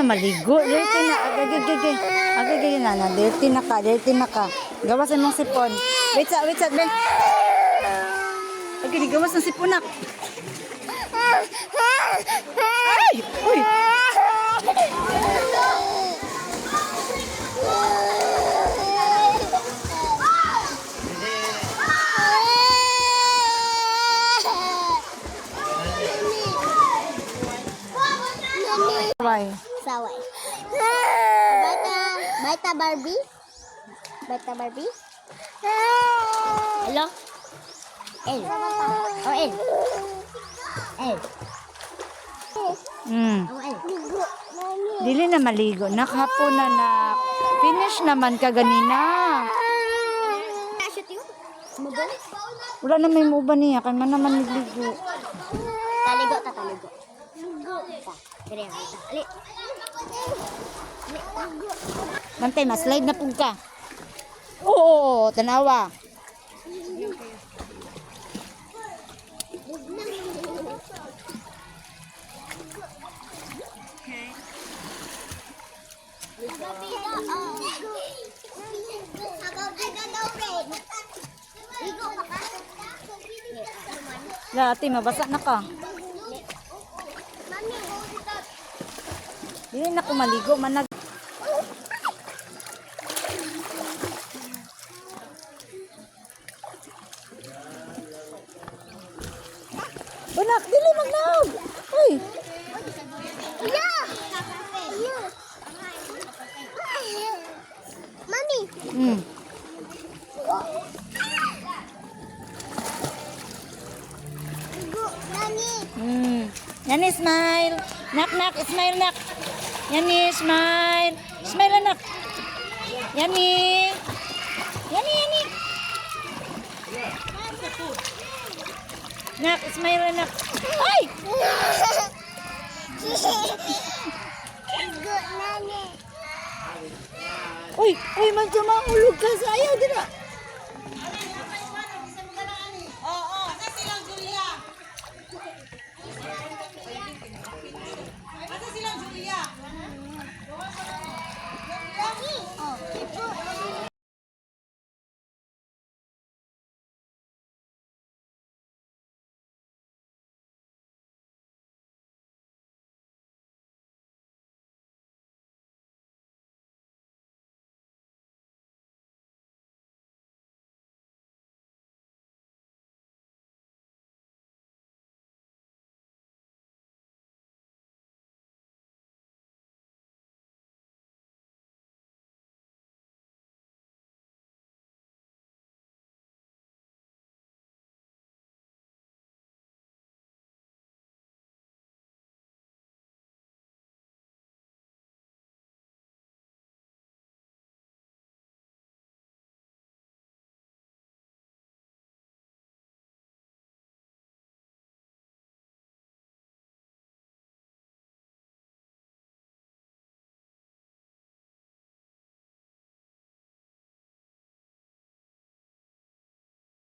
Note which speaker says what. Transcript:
Speaker 1: maligo. Dirty na. Agagay na. Dirty na ka. Gawasan mong sipon. Wait sa, be. Agay, gawas ng sipunak. Ay! Uy!
Speaker 2: Saway. Bata Barbie? Hello? El. Oh, El. Oh, El.
Speaker 1: Dili na maligo. Nakahapon na. Finish naman ka ganina.
Speaker 2: Shoot you? Mubal?
Speaker 1: Wala na may muba niya. Kaya man naman nagligo.
Speaker 2: Taligo. Dire, ali.
Speaker 1: Bantay, ma-slide na pug ka. Oo, tanawa. Ate, mabasa na ka. Dili na ko maligo, manag. Banak, dili magnaog. Uy.
Speaker 2: Mami.
Speaker 1: Yani, smile. Nak, smile, nak. Yani, smile. Smile, anak. Yani. Nak, smile, anak. Ay! Uy, man, tumahulog ka sa ayaw, dira.